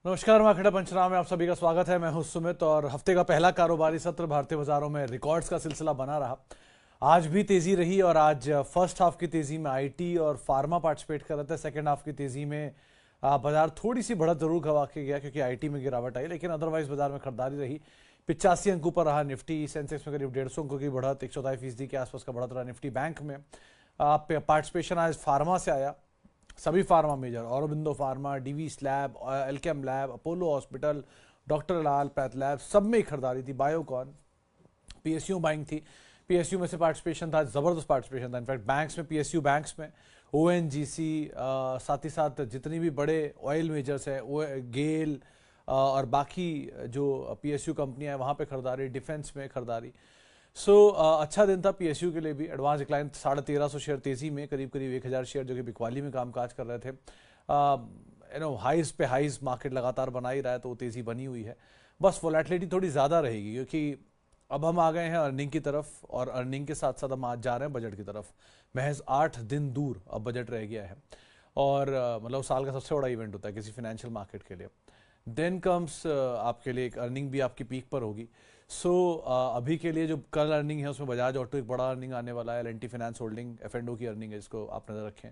नमस्कार, मार्केट पंचनामे में आप सभी का स्वागत है। मैं हूं सुमित और हफ्ते का पहला कारोबारी सत्र भारतीय बाजारों में रिकॉर्ड्स का सिलसिला बना रहा। आज भी तेजी रही और आज फर्स्ट हाफ की तेजी में आईटी और फार्मा पार्टिसिपेट कर रहे थे। सेकेंड हाफ की तेजी में बाजार थोड़ी सी बढ़त जरूर गवा के गया क्योंकि आईटी में गिरावट आई, लेकिन अदरवाइज बाजार में खरीदारी रही। 85 अंकों पर रहा निफ्टी। सेंसेक्स में करीब 150 अंकों की बढ़त, 124% के आसपास का बढ़त रहा निफ्टी बैंक में। पार्टिसिपेशन आज फार्मा से आया। सभी pharma major, Aurobindo pharma, Divi's lab, Alkem lab, Apollo hospital, doctor Lal path lab, सब में ही खरीदारी थी। बायोकॉन, पीएसयू बाइंग थी। पीएसयू में से पार्टिसिपेशन था, जबरदस्त पार्टिसिपेशन था। इनफैक्ट बैंक्स में, पीएसयू बैंक्स में, ओएनजीसी, साथ ही साथ जितनी भी बड़े ऑयल मेजर्स हैं, वो गेल और बाकी जो पीएसयू कंपनियां हैं वहां पे खरीदारी, डिफेंस में खरीदारी। अच्छा दिन था पीएसयू के लिए भी। एडवांस डिक्लाइन 1350 शेयर तेजी में, करीब करीब 1000 शेयर जो कि बिकवाली में कामकाज कर रहे थे। हाइज पे हाइज मार्केट लगातार बना ही रहा है, तो वो तेजी बनी हुई है। बस वोलेटिलिटी थोड़ी ज़्यादा रहेगी क्योंकि अब हम आ गए हैं अर्निंग की तरफ, और अर्निंग के साथ साथ हम आज जा रहे हैं बजट की तरफ। महज 8 दिन दूर अब बजट रह गया है, और मतलब साल का सबसे बड़ा इवेंट होता है किसी फाइनेंशियल मार्केट के लिए। देन कम्स आपके लिए एक अर्निंग भी आपकी पीक पर होगी। अभी के लिए जो कल अर्निंग है उसमें बजाज ऑटो एक बड़ा अर्निंग आने वाला है। एल&टी फाइनेंस होल्डिंग, एफ&ओ की अर्निंग है, इसको आप नजर रखें।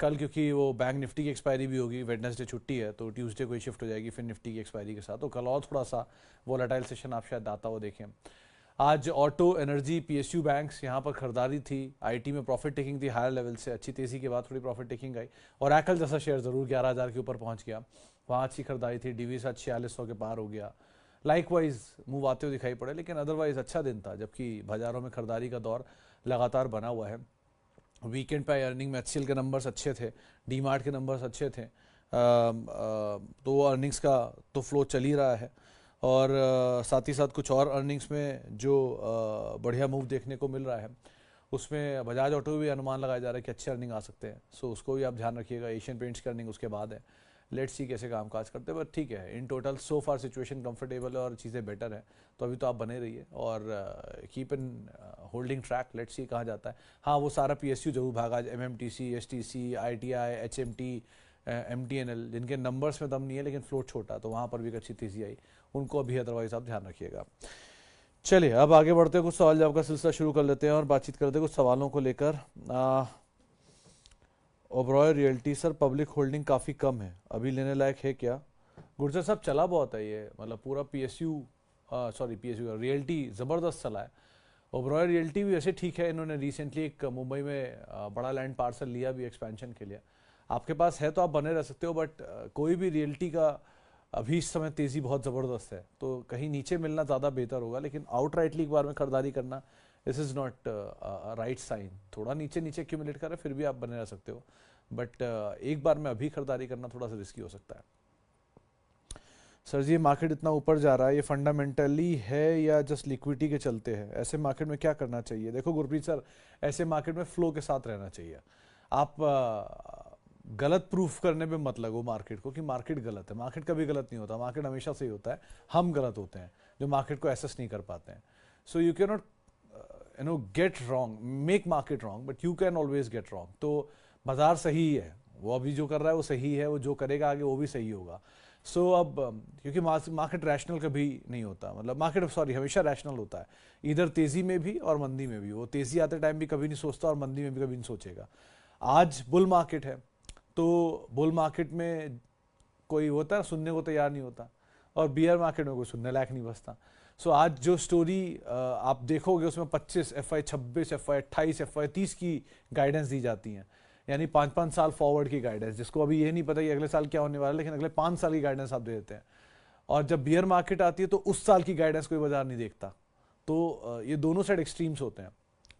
कल क्योंकि वो बैंक निफ्टी की एक्सपायरी भी होगी, वेडनेसडे छुट्टी है तो ट्यूसडे को ही शिफ्ट हो जाएगी फिर निफ्टी की एक्सपायरी के साथ, तो कल और थोड़ा सा वोलेटाइल सेशन आप शायद आता हुआ देखें। आज ऑटो, एनर्जी, पीएसयू बैंक्स यहाँ पर खरीदारी थी। आईटी में प्रॉफिट टेकिंग थी हायर लेवल से, अच्छी तेजी के बाद थोड़ी प्रॉफिट टेकिंग आई। और एकल जैसा शेयर जरूर 11,000 के ऊपर पहुंच गया, वहाँ अच्छी खरीदारी थी। डीवी साथ 4600 के पार हो गया। लाइकवाइज मूव आते हुए दिखाई पड़े, लेकिन अदरवाइज अच्छा दिन था, जबकि बाजारों में खरीदारी का दौर लगातार बना हुआ है। वीकेंड पे अर्निंग में एचसीएल के नंबर्स अच्छे थे, डीमार्ट के नंबर्स अच्छे थे। तो अर्निंग्स का तो फ्लो चल ही रहा है, और साथ ही साथ कुछ और अर्निंग्स में जो बढ़िया मूव देखने को मिल रहा है, उसमें बजाज ऑटो भी अनुमान लगाया जा रहा है कि अच्छे अर्निंग आ सकते हैं। उसको भी आप ध्यान रखिएगा। एशियन पेंट्स की अर्निंग उसके बाद है। लेट्स सी कैसे कामकाज करते हैं, बट ठीक है, in total so far situation comfortable है और चीज़ें बेटर हैं। तो अभी तो आप बने रहिए और keep in holding track. Let's see कहाँ जाता है। हाँ, वो सारा पीएसयू जरूर भागा, MMTC, STC, ITI, HMT, MTNL, जिनके नंबर्स में दम नहीं है लेकिन फ्लोट छोटा, तो वहाँ पर भी एक अच्छी तेजी आई, उनको अभी अदरवाइज आप ध्यान रखिएगा। चलिए अब आगे बढ़ते हैं, कुछ सवाल जवाब का सिलसिला शुरू कर लेते हैं और बातचीत करते हैं कुछ सवालों को लेकर। Oberoi realty, sir public holding काफ़ी कम है, अभी लेने लायक है क्या? गुर्जर साहब, चला बहुत है ये, मतलब पूरा पीएसयू, सॉरी पीएसयू रियल्टी ज़बरदस्त चला है। ओबरॉय रियल्टी भी वैसे ठीक है, इन्होंने रिसेंटली एक मुंबई में बड़ा लैंड पार्सल लिया भी एक्सपेंशन के लिए। आपके पास है तो आप बने रह सकते हो, बट कोई भी रियल्टी का अभी इस समय तेज़ी बहुत ज़बरदस्त है, तो कहीं नीचे मिलना ज़्यादा बेहतर होगा। लेकिन आउटराइटली एक बार में खरीदारी करना, this is not right sign. थोड़ा नीचे नीचे एक्यूमुलेट कर रहे फिर भी आप बने रह सकते हो, बट एक बार में अभी खरीदारी करना थोड़ा सा रिस्की हो सकता है। सर जी, मार्केट इतना ऊपर जा रहा है, ये फंडामेंटली है या जस्ट लिक्विडिटी के चलते हैं? ऐसे मार्केट में क्या करना चाहिए? देखो गुरप्रीत सर, ऐसे मार्केट में फ्लो के साथ रहना चाहिए। आप गलत प्रूफ करने पे मत लगो मार्केट को कि मार्केट गलत है। मार्केट कभी गलत नहीं होता, मार्केट हमेशा सही होता है। हम गलत होते हैं जो मार्केट को एसेस नहीं कर पाते हैं। So you can not get wrong, make market wrong, but you can always get wrong. तो बाजार सही है, वो अभी जो कर रहा है वो सही है, वो जो करेगा आगे वो भी सही होगा। अब क्योंकि मार्केट रैशनल कभी नहीं होता, मतलब मार्केट सॉरी हमेशा रैशनल होता है, इधर तेजी में भी और मंदी में भी। वो तेजी आते टाइम भी कभी नहीं सोचता और मंदी में भी कभी नहीं सोचेगा। आज बुल मार्केट है, तो बुल मार्केट में कोई होता है सुनने को तैयार नहीं होता, और बियर मार्केट में कोई सुनने लायक नहीं बसता। आज जो स्टोरी आप देखोगे उसमें 25 FI, 26 FI, 28 FI, 30 की गाइडेंस दी जाती हैं, यानी 5-5 साल फॉरवर्ड की गाइडेंस, जिसको अभी ये नहीं पता कि अगले साल क्या होने वाला है, लेकिन अगले 5 साल की गाइडेंस आप दे देते हैं। और जब बियर मार्केट आती है तो उस साल की गाइडेंस कोई बाजार नहीं देखता। तो ये दोनों साइड एक्सट्रीम्स होते हैं।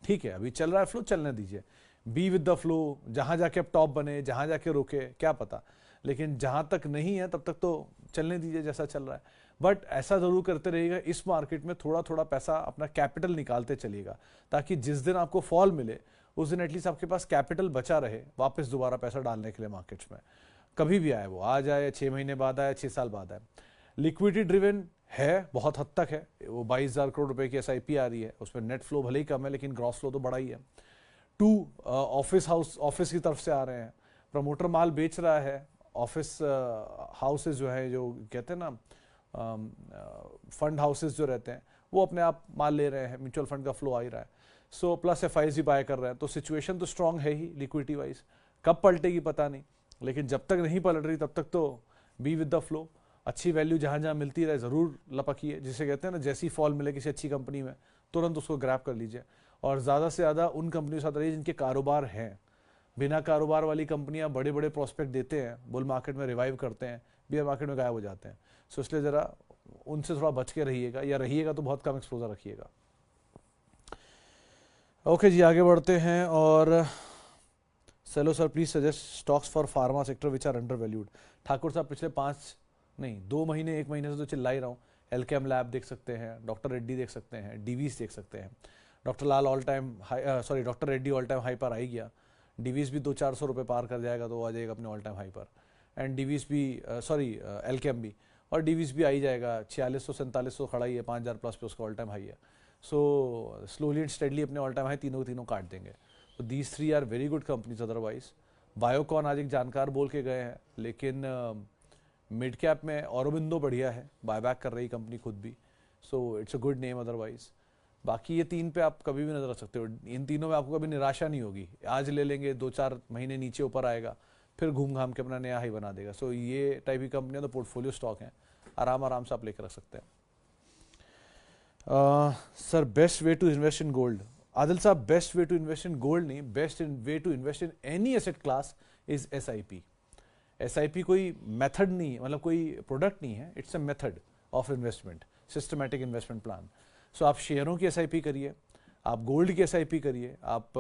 ठीक है, अभी चल रहा है फ्लो, चलने दीजिए, बी विद द फ्लो। जहां जाके अब टॉप बने, जहां जाके रोके क्या पता, लेकिन जहां तक नहीं है तब तक तो चलने दीजिए जैसा चल रहा है। बट ऐसा जरूर करते रहिएगा, इस मार्केट में थोड़ा थोड़ा पैसा अपना कैपिटल निकालते चलिएगा, ताकि जिस दिन आपको फॉल मिले उस दिन एटलीस्ट आपके पास कैपिटल बचा रहे वापस दोबारा पैसा डालने के लिए मार्केट्स में। कभी भी आए, वो आज आए, 6 महीने बाद आए, 6 साल बाद आए। लिक्विडिटी ड्रिवन है, बहुत हद तक है। वो 22,000 करोड़ रुपए की SIP आ रही है, उसमें नेट फ्लो भले ही कम है लेकिन ग्रॉस फ्लो तो बड़ा ही है। ऑफिस की तरफ से आ रहे हैं, प्रमोटर माल बेच रहा है, ऑफिस हाउसेस जो है, जो कहते हैं ना फंड हाउसेस जो रहते हैं, वो अपने आप माल ले रहे हैं, म्यूचुअल फंड का फ्लो आ ही रहा है। सो प्लस एफआईज भी बाय कर रहे हैं, तो सिचुएशन तो स्ट्रांग है ही लिक्विडिटी वाइज। कब पलटेगी पता नहीं, लेकिन जब तक नहीं पलट रही तब तक तो बी विद द फ्लो। अच्छी वैल्यू जहां जहां मिलती रहे ज़रूर लपकिए, जिसे कहते हैं ना जैसी फॉल मिले किसी अच्छी कंपनी में तुरंत उसको ग्रैब कर लीजिए, और ज़्यादा से ज़्यादा उन कंपनियों के साथ रहिए जिनके कारोबार हैं। बिना कारोबार वाली कंपनियां बड़े बड़े प्रोस्पेक्ट देते हैं, बुल मार्केट में रिवाइव करते हैं, बियर मार्केट में गायब हो जाते हैं। सो इसलिए ज़रा उनसे थोड़ा बच के रहिएगा, या रहिएगा तो बहुत कम एक्सपोजर रखिएगा। ओके जी, आगे बढ़ते हैं। और Cello sir please suggest stocks for pharma sector which are undervalued. Thakur साहब पिछले 2 महीने 1 महीने से तो चिल्ला ही रहा हूँ। एलकेम लैब देख सकते हैं, डॉक्टर रेड्डी देख सकते हैं, डीवीज देख सकते हैं। Doctor Lal all time high, sorry doctor Reddy all time high पर आ ही गया। डीवीज भी 200-400 रुपये पार कर जाएगा तो आ जाएगा अपने ऑल टाइम हाई पर। एंड डीवीज भी सॉरी एलकेम भी, और डीवीज भी आ ही जाएगा 4600-4700 खड़ा ही है, 5000 प्लस पे उसका ऑल टाइम हाई है। सो स्लोली एंड स्टेडली अपने ऑल टाइम हाई तीनों काट देंगे। तो these 3 are very good companies. Otherwise Biocon आज एक जानकार बोल के गए हैं, लेकिन मिड कैप में औरोबिंदो बढ़िया है, बायबैक कर रही कंपनी खुद भी। So it's a good name. Otherwise बाकी ये 3 पे आप कभी भी नजर रख सकते हो। इन तीनों में आपको कभी निराशा नहीं होगी। आज ले लेंगे, 2-4 महीने नीचे ऊपर आएगा, फिर घूम घाम के अपना नया हाई बना देगा। सो ये टाइप की कंपनियां तो पोर्टफोलियो स्टॉक हैं, आराम से आप लेकर रख सकते हैं। Sir best way to invest in gold. Adil साहब, best way to invest in gold नहीं, best way to invest in any asset class is SIP. SIP कोई मेथड नहीं है, मतलब कोई प्रोडक्ट नहीं है, it's a method of investment, systematic investment plan. So आप शेयरों की एसआईपी करिए, आप गोल्ड की एसआईपी करिए, आप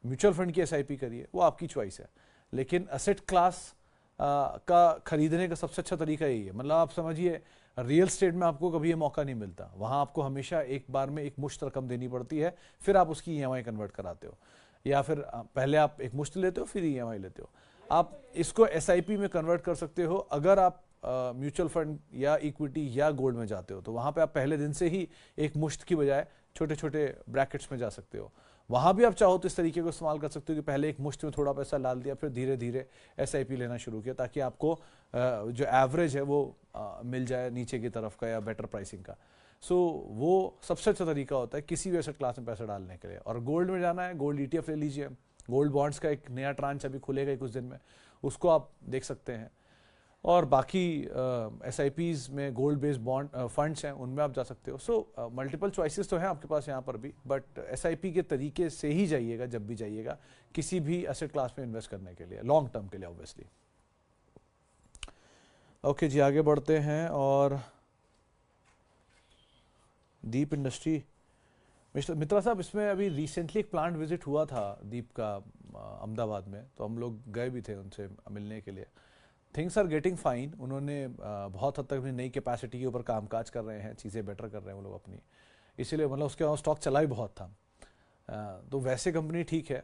म्यूचुअल फंड की एसआईपी करिए, वो आपकी चॉइस है। लेकिन एसेट क्लास का खरीदने का सबसे अच्छा तरीका यही है। मतलब आप समझिए, रियल स्टेट में आपको कभी ये मौका नहीं मिलता, वहाँ आपको हमेशा एक बार में एक मुश्त रकम देनी पड़ती है, फिर आप उसकी ईएमआई कन्वर्ट कराते हो, या फिर पहले आप एक मुश्त लेते हो फिर ईएमआई लेते हो। आप इसको एसआईपी में कन्वर्ट कर सकते हो अगर आप म्यूचुअल फंड या इक्विटी या गोल्ड में जाते हो, तो वहाँ पे आप पहले दिन से ही एक मुश्त की बजाय छोटे छोटे ब्रैकेट्स में जा सकते हो। वहाँ भी आप चाहो तो इस तरीके को इस्तेमाल कर सकते हो कि पहले एक मुश्त में थोड़ा पैसा डाल दिया, फिर धीरे धीरे एसआईपी लेना शुरू किया, ताकि आपको जो एवरेज है वो मिल जाए नीचे की तरफ का या बेटर प्राइसिंग का। सो वो सबसे अच्छा तरीका होता है किसी भी एसेट क्लास में पैसा डालने के लिए। और गोल्ड में जाना है, गोल्ड ईटीएफ ले लीजिए। गोल्ड बॉन्ड्स का एक नया ट्रांच अभी खुलेगा कुछ दिन में, उसको आप देख सकते हैं। और बाकी एसआईपीज में गोल्ड बेस्ड बॉन्ड फंड्स हैं, उनमें आप जा सकते हो। सो मल्टीपल चॉइसेस तो हैं आपके पास यहाँ पर भी, बट एसआईपी के तरीके से ही जाइएगा जब भी जाइएगा किसी भी एसेट क्लास में इन्वेस्ट करने के लिए, लॉन्ग टर्म के लिए ऑब्वियसली। ओके जी, आगे बढ़ते हैं। और दीप इंडस्ट्री, मिस्टर मित्रा साहब, इसमें अभी रिसेंटली एक प्लांट विजिट हुआ था दीप का अहमदाबाद में, तो हम लोग गए भी थे उनसे मिलने के लिए। Things are getting fine. उन्होंने बहुत हद तक अपनी नई कैपेसिटी के ऊपर कामकाज कर रहे हैं, चीज़ें बेटर कर रहे हैं वो लोग अपनी, इसीलिए मतलब उसके स्टॉक चला ही बहुत था। तो वैसे कंपनी ठीक है,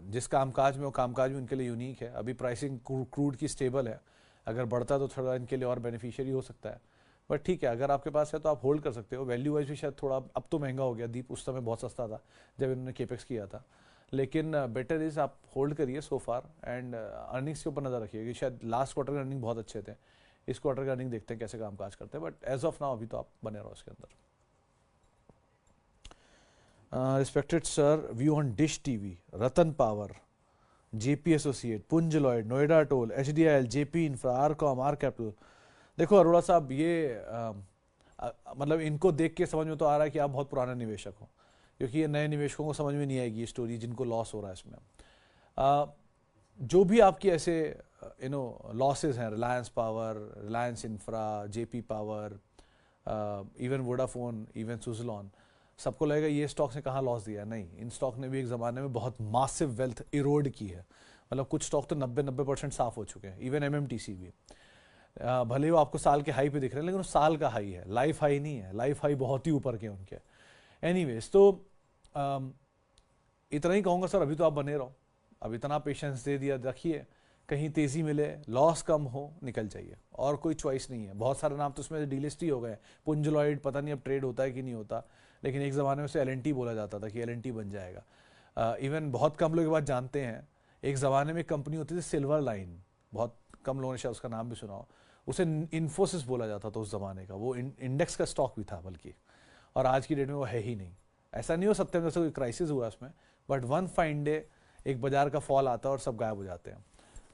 जिस कामकाज में वो कामकाज भी उनके लिए यूनिक है। अभी प्राइसिंग क्रूड की स्टेबल है, अगर बढ़ता तो थोड़ा इनके लिए और बेनिफिशियरी हो सकता है, बट ठीक है, अगर आपके पास है तो आप होल्ड कर सकते हो। वैल्यू वाइज भी शायद थोड़ा अब तो महंगा हो गया, दीप उस समय बहुत सस्ता था जब इन्होंने केपेक्स किया था, लेकिन बेटर इज आप होल्ड करिए सो फार। एंड अर्निंग्स के ऊपर नजर रखिए कि शायद लास्ट क्वार्टर के अर्निंग बहुत अच्छे थे, इस क्वार्टर के अर्निंग देखते हैं कैसे कामकाज करते हैं, बट एज ऑफ नाउ अभी तो आप बने रहो इसके अंदर। Respected sir, view on Dish TV, Ratan Power, JP Associate, Punj Lloyd, Noida Toll, HDIL, JP Infra, RCom, R Capital. देखो अरोड़ा साहब, ये मतलब इनको देख के समझ में तो आ रहा है कि आप बहुत पुराने निवेशक हो, क्योंकि ये नए निवेशकों को समझ में नहीं आएगी ये स्टोरी जिनको लॉस हो रहा है इसमें। जो भी आपकी ऐसे लॉसेस हैं, Reliance power, Reliance infra, JP power, even Vodafone, even Suzlon, सबको लगेगा ये स्टॉक्स ने कहाँ लॉस दिया। नहीं, इन स्टॉक ने भी एक ज़माने में बहुत मासिव वेल्थ इरोड की है। मतलब कुछ स्टॉक तो 90% साफ हो चुके हैं, इवन एमएमटीसी भी। भले वो आपको साल के हाई पे दिख रहे हैं, लेकिन वो साल का हाई है, लाइफ हाई नहीं है। लाइफ हाई बहुत ही ऊपर के उनके। एनीवेज, तो इतना ही कहूँगा सर, अभी तो आप बने रहो, अब इतना पेशेंस दे दिया, रखिए, कहीं तेज़ी मिले, लॉस कम हो, निकल जाइए, और कोई चॉइस नहीं है। बहुत सारे नाम तो उसमें डीलिस्ट ही हो गए। पुंज लॉयड पता नहीं अब ट्रेड होता है कि नहीं होता, लेकिन एक ज़माने में उसे एलएनटी बोला जाता था कि एलएनटी बन जाएगा। इवन बहुत कम लोग ये बात जानते हैं, एक ज़माने में कंपनी होती थी सिल्वर लाइन, बहुत कम लोगों ने शायद उसका नाम भी सुना हो, उसे इन्फोसिस बोला जाता था उस जमाने का, वो इंडेक्स का स्टॉक भी था बल्कि, और आज की डेट में वो है ही नहीं। ऐसा नहीं हो सकता जैसे कोई क्राइसिस हुआ उसमें, बट वन फाइन डे एक बाजार का फॉल आता है और सब गायब हो जाते हैं।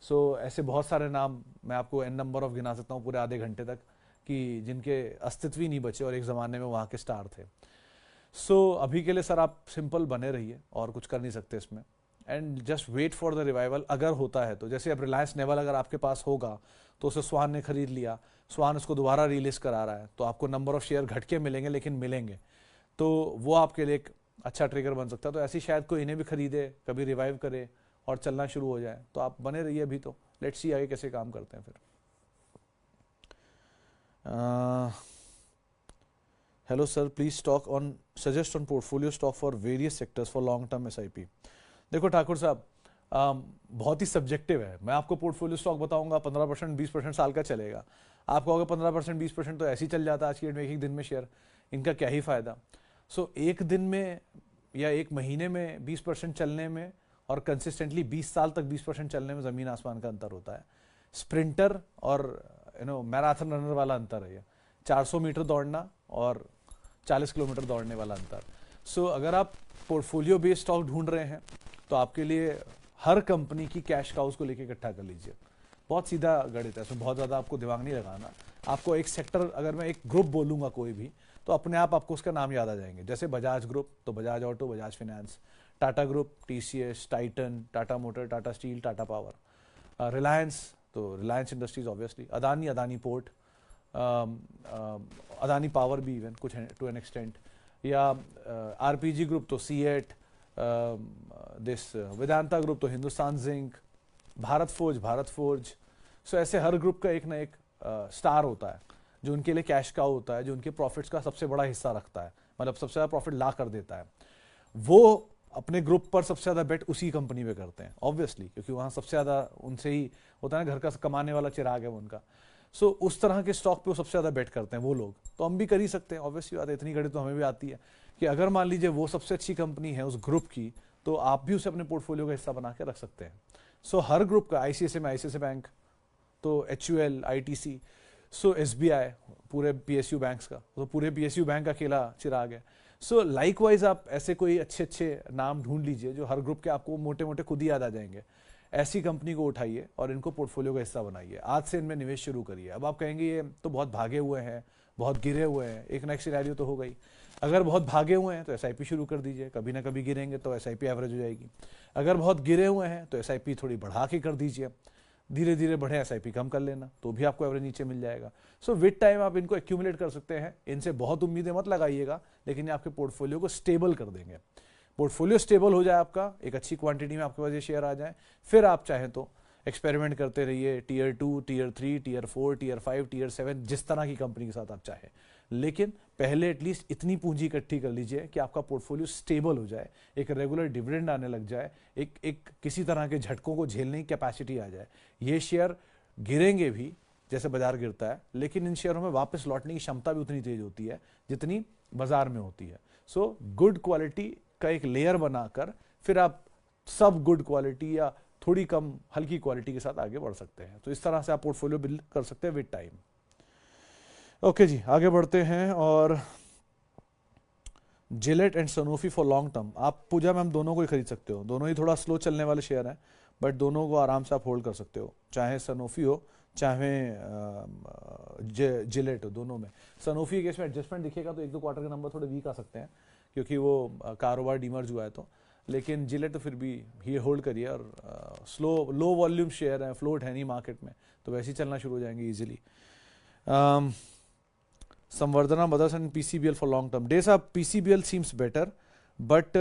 सो ऐसे बहुत सारे नाम मैं आपको एन नंबर ऑफ गिना सकता हूँ पूरे आधे घंटे तक, कि जिनके अस्तित्व ही नहीं बचे और एक ज़माने में वहाँ के स्टार थे। सो अभी के लिए सर आप सिंपल बने रहिए और कुछ कर नहीं सकते इसमें, and just wait for the revival. अगर होता है तो जैसे अब रिलायंस नेवल अगर आपके पास होगा तो उसे स्वान ने खरीद लिया, स्वान उसको दोबारा रिलीज करा रहा है, तो आपको नंबर ऑफ शेयर घट के मिलेंगे लेकिन मिलेंगे, तो वो आपके लिए एक अच्छा ट्रिगर बन सकता है। तो ऐसी शायद कोई इन्हें भी खरीदे, कभी रिवाइव करे और चलना शुरू हो जाए, तो आप बने रहिए अभी। तो लेट्स सी आगे कैसे काम करते हैं फिर। Hello sir, please talk on suggest on portfolio stock for various sectors for long term SIP. देखो ठाकुर साहब, बहुत ही सब्जेक्टिव है। मैं आपको पोर्टफोलियो स्टॉक बताऊंगा 15% 20% साल का चलेगा, आप कहोगे 15% 20% तो ऐसे ही चल जाता है आज की डेट में, एक दिन में शेयर, इनका क्या ही फायदा। सो एक दिन में या एक महीने में 20% चलने में और कंसिस्टेंटली 20 साल तक 20% चलने में ज़मीन आसमान का अंतर होता है। स्प्रिंटर और मैराथन रनर वाला अंतर है ये, 400 मीटर दौड़ना और 40 किलोमीटर दौड़ने वाला अंतर। सो अगर आप पोर्टफोलियो बेस्ड स्टॉक ढूंढ रहे हैं तो आपके लिए हर कंपनी की कैश काउज को लेकर इकट्ठा कर लीजिए। बहुत सीधा गणित है, इसमें बहुत ज़्यादा आपको दिमाग नहीं लगाना। आपको एक सेक्टर, अगर मैं एक ग्रुप बोलूँगा कोई भी, तो अपने आप आपको उसका नाम याद आ जाएंगे। जैसे बजाज ग्रुप तो Bajaj Auto, Bajaj Finance, Tata group TCS, Titan, Tata Motor, Tata Steel, Tata Power, Reliance तो Reliance Industries obviously, Adani, Adani port, Adani power भी इवन कुछ टू एन एक्सटेंट, या आरपीजी ग्रुप तो सीएट, दिस वेदांता ग्रुप तो Hindustan Zinc, Bharat Forge. So ऐसे हर ग्रुप का एक ना एक स्टार होता है जो उनके लिए कैश काउ होता है, जो उनके प्रॉफिट्स का सबसे बड़ा हिस्सा रखता है, मतलब सबसे ज़्यादा प्रॉफिट ला कर देता है। वो अपने ग्रुप पर सबसे ज़्यादा बेट उसी कंपनी पे करते हैं ऑब्वियसली, क्योंकि वहाँ सबसे ज़्यादा उनसे ही होता है ना, घर का कमाने वाला चिराग है वो उनका। सो उस तरह के स्टॉक पे वो सबसे ज़्यादा बेट करते हैं वो लोग। तो हम भी कर ही सकते हैं, ऑब्वियसली बात है, इतनी गणित तो हमें भी आती है कि अगर मान लीजिए वो सबसे अच्छी कंपनी है उस ग्रुप की, तो आप भी उसे अपने पोर्टफोलियो का हिस्सा बना के रख सकते हैं। सो हर ग्रुप का, आईसीआईसीआई में आईसीआईसीआई बैंक, तो एचयूएल, आईटीसी, सो एसबीआई, पूरे पीएसयू बैंक्स का, तो पूरे पीएसयू बैंक का अकेला चिराग है। सो लाइकवाइज आप ऐसे कोई अच्छे अच्छे नाम ढूंढ लीजिए जो हर ग्रुप के आपको मोटे मोटे खुद ही याद आ जाएंगे। ऐसी कंपनी को उठाइए और इनको पोर्टफोलियो का हिस्सा बनाइए, आज से इनमें निवेश शुरू करिए। अब आप कहेंगे ये तो बहुत भागे हुए हैं, बहुत गिरे हुए हैं, एक नेक्स्ट सिनेरियो तो हो गई। अगर बहुत भागे हुए हैं तो एसआईपी शुरू कर दीजिए, कभी ना कभी गिरेंगे तो एसआईपी एवरेज हो जाएगी। अगर बहुत गिरे हुए हैं तो एसआईपी थोड़ी बढ़ा के कर दीजिए, धीरे धीरे बढ़े एसआईपी कम कर लेना, तो भी आपको एवरेज नीचे मिल जाएगा। सो विद टाइम आप इनको एक्यूमुलेट कर सकते हैं। इनसे बहुत उम्मीदें मत लगाइएगा, लेकिन ये आपके पोर्टफोलियो को स्टेबल कर देंगे। पोर्टफोलियो स्टेबल हो जाए आपका, एक अच्छी क्वांटिटी में आपके पास ये शेयर आ जाए, फिर आप चाहें तो एक्सपेरिमेंट करते रहिए, tier 2, tier 3, tier 4, tier 5, tier 7, जिस तरह की कंपनी के साथ आप चाहें। लेकिन पहले एटलीस्ट इतनी पूंजी इकट्ठी कर लीजिए कि आपका पोर्टफोलियो स्टेबल हो जाए, एक रेगुलर डिविडेंड आने लग जाए, एक किसी तरह के झटकों को झेलने की कैपेसिटी आ जाए। ये शेयर गिरेंगे भी जैसे बाजार गिरता है, लेकिन इन शेयरों में वापस लौटने की क्षमता भी उतनी तेज होती है जितनी बाजार में होती है। सो गुड क्वालिटी का एक लेयर बनाकर फिर आप सब गुड क्वालिटी या थोड़ी कम हल्की क्वालिटी के साथ आगे बढ़ सकते हैं। तो इस तरह से आप पोर्टफोलियो बिल्ड कर सकते हैं विद टाइम। ओके जी, आगे बढ़ते हैं। और Gillette and Sanofi for long term, आप पूजा में हम दोनों को ही खरीद सकते हो, दोनों ही थोड़ा स्लो चलने वाले शेयर हैं, बट दोनों को आराम से आप होल्ड कर सकते हो, चाहे सनोफी हो चाहे जिलेट हो, दोनों में। सनोफी के केस में एडजस्टमेंट दिखेगा तो एक दो क्वार्टर के नंबर थोड़े वीक आ सकते हैं क्योंकि वो कारोबार डीमर्ज हुआ है, तो लेकिन जिलेट तो फिर भी ही होल्ड करिए। और लो वॉल्यूम शेयर है, फ्लोट है नहीं मार्केट में, तो वैसे ही चलना शुरू हो जाएंगे easily. Samvardhana Mothers and PCBL for long term days, आप PCBL seems better, but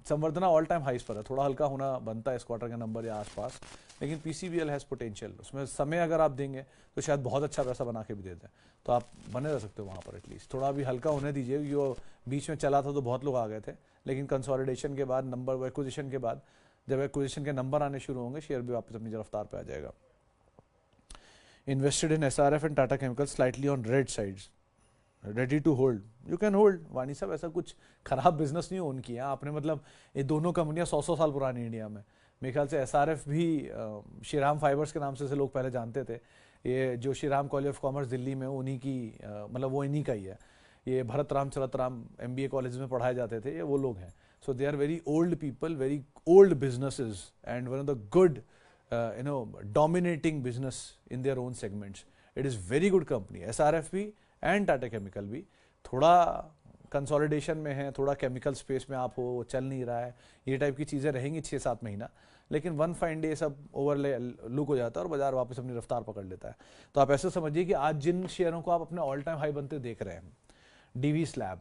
Samvardhana all time highs पर है, थोड़ा हल्का होना बनता है इस क्वार्टर के नंबर या आसपास, लेकिन पीसीबीएल हैज़ पोटेंशियल। उसमें समय अगर आप देंगे तो शायद बहुत अच्छा पैसा बना के भी देते हैं, तो आप बने रह सकते हो वहाँ पर। एटलीस्ट थोड़ा भी हल्का होने दीजिए, क्योंकि वो बीच में चला था तो बहुत लोग आ गए थे, लेकिन कंसोलिडेशन के बाद, नंबर एक्विजिशन के बाद, जब एक्विजिशन के नंबर आने शुरू होंगे, शेयर भी वापस अपनी रफ्तार पर आ जाएगा। Invested in SRF and Tata Chemicals slightly on red sides, ready to hold, you can hold। वानी साहब, ऐसा कुछ खराब बिजनेस नहीं हो उनकी, आपने मतलब ये दोनों कंपनियां 100 साल पुरानी इंडिया में, मेरे ख्याल से एसआरएफ भी श्रीराम फाइबर्स के नाम से लोग पहले जानते थे। ये जो Shriram college of commerce Delhi में, उन्हीं की मतलब वो इन्हीं का ही है। ये भरत राम चरत राम MBA कॉलेज में पढ़ाए जाते थे, ये वो लोग हैं। So they are very old people, very old businesses and one of the good dominating business in their own segments. It is very good company. SRF भी एंड टाटा केमिकल भी थोड़ा कंसोलिडेशन में है, थोड़ा केमिकल स्पेस में आप हो, चल नहीं रहा है, ये टाइप की चीज़ें रहेंगी 6-7 महीना, लेकिन वन फाइन डे सब ओवरले लुक हो जाता है और बाजार वापस अपनी रफ्तार पकड़ लेता है। तो आप ऐसे समझिए कि आज जिन शेयरों को आप अपने ऑल टाइम हाई बनते देख रहे हैं, डीवी स्लैब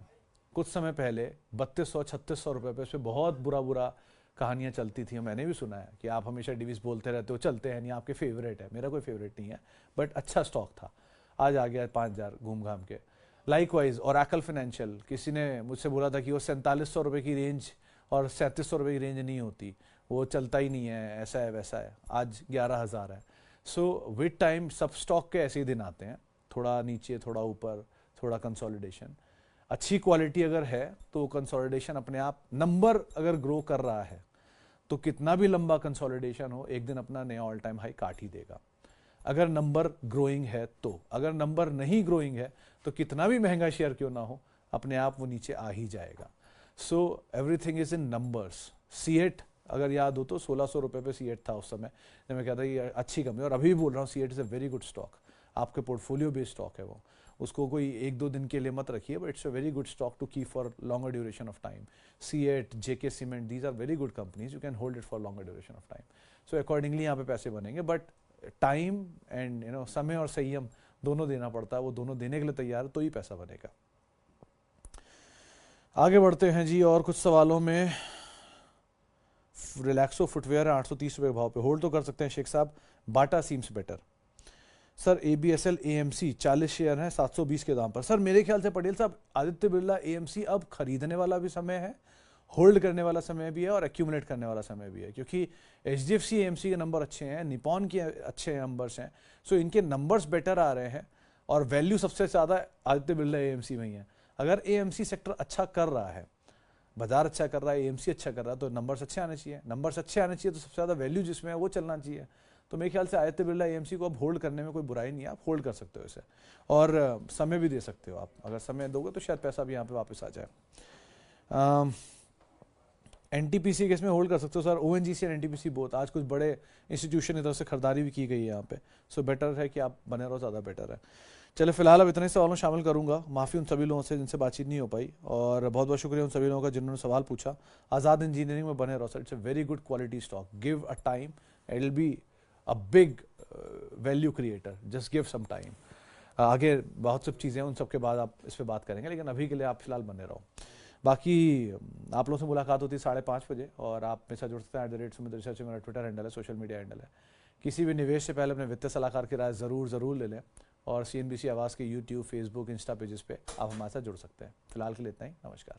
कुछ समय पहले 3200-3600 रुपये पे, इस पर बहुत बुरा कहानियाँ चलती थी। मैंने भी सुना है कि आप हमेशा डीवीस बोलते रहते हो, चलते हैं नहीं, आपके फेवरेट है। मेरा कोई फेवरेट नहीं है, बट अच्छा स्टॉक था, आज आ गया 5000 घूम घाम के। लाइकवाइज ओरेकल फाइनेंशियल, किसी ने मुझसे बोला था कि वो 4700 रुपये की रेंज और 3700 रुपये की रेंज नहीं होती, वो चलता ही नहीं है, ऐसा है वैसा है, आज 11000 है। सो विद टाइम सब स्टॉक के ऐसे ही दिन आते हैं, थोड़ा नीचे थोड़ा ऊपर, थोड़ा कंसोलिडेशन। अच्छी क्वालिटी अगर है तो कंसोलिडेशन अपने आप, नंबर अगर ग्रो कर रहा है तो कितना भी लंबा कंसोलिडेशन हो एक दिन अपना नया ऑल टाइम हाई काट ही देगा, अगर नंबर ग्रोइंग है तो। अगर नंबर नहीं ग्रोइंग है तो कितना भी महंगा शेयर क्यों ना हो, अपने आप वो नीचे आ ही जाएगा। So everything is in numbers. CEAT अगर याद हो तो 1600 रुपये पे सीएट था उस समय जब मैं कहता ये अच्छी कंपनी, और अभी भी बोल रहा हूँ CEAT is a very good stock, आपके पोर्टफोलियो बेस्ड स्टॉक है वो, उसको कोई 1-2 दिन के लिए मत रखिए, but it's a very good stock to keep for longer duration of time. CEAT, JK Cement, these are very good companies, you can hold it for longer duration of time. So accordingly यहाँ पे पैसे बनेंगे, बट टाइम एंड समय और संयम दोनों देना पड़ता है, वो दोनों देने के लिए तैयार तो ही पैसा बनेगा। आगे बढ़ते हैं जी और कुछ सवालों में। रिलैक्सो फुटवेयर है 830 रुपये भाव पे, होल्ड तो कर सकते हैं शेख साहब। Bata seems better. Sir ABSL AMC 40 share हैं 720 के दाम पर। सर मेरे ख्याल से पटेल साहब, आदित्य बिरला AMC अब खरीदने वाला भी समय है, होल्ड करने वाला समय भी है और एक्यूमुलेट करने वाला समय भी है, क्योंकि HDFC AMC के नंबर अच्छे हैं, निपॉन के अच्छे नंबर्स हैं, सो इनके नंबर्स बेटर आ रहे हैं और वैल्यू सबसे ज़्यादा आदित्य बिरला AMC में ही है। अगर AMC सेक्टर अच्छा कर रहा है, बाजार अच्छा कर रहा है, AMC अच्छा कर रहा है, तो नंबर्स अच्छे आने चाहिए। नंबर्स अच्छे आने चाहिए तो सबसे ज़्यादा वैल्यू जिसमें है वो चलना चाहिए। तो मेरे ख्याल से आदित्य बिरला AMC को अब होल्ड करने में कोई बुराई नहीं है, आप होल्ड कर सकते हो इसे और समय भी दे सकते हो आप। अगर समय दोगे तो शायद पैसा भी यहाँ पे वापस आ जाए। NTPC केस में होल्ड कर सकते हो सर। ONGC और NTPC बोथ, आज कुछ बड़े इंस्टीट्यूशन की तरफ से खरीदारी भी की गई है यहाँ पे, सो बेटर है कि आप बने रहो, ज़्यादा बेटर है। चले फिलहाल अब इतने सवालों शामिल करूंगा, माफ़ी उन सभी लोगों से जिनसे बातचीत नहीं हो पाई, और बहुत बहुत शुक्रिया उन सभी लोगों का जिन्होंने सवाल पूछा। आज़ाद इंजीनियरिंग में बने रहो sir, it's a very good quality stock, give a time, it will be a big value creator, just give some time. आगे बहुत सब चीज़ें, उन सब के बाद आप इस पर बात करेंगे, लेकिन अभी के लिए आप फिलहाल बने रहो। बाकी आप लोगों से मुलाकात होती है 5:30 बजे, और आप मेरे साथ जुड़ सकते हैं @सुमित रिसर्च, मेरा ट्विटर हैंडल है, सोशल मीडिया हैंडल है। किसी भी निवेश से पहले अपने वित्तीय सलाहकार की राय ज़रूर ले लें, और CNBC आवाज़ के YouTube, Facebook, इंस्टा पेजेस पे आप हमारे साथ जुड़ सकते हैं। फिलहाल के लिए इतना ही, नमस्कार।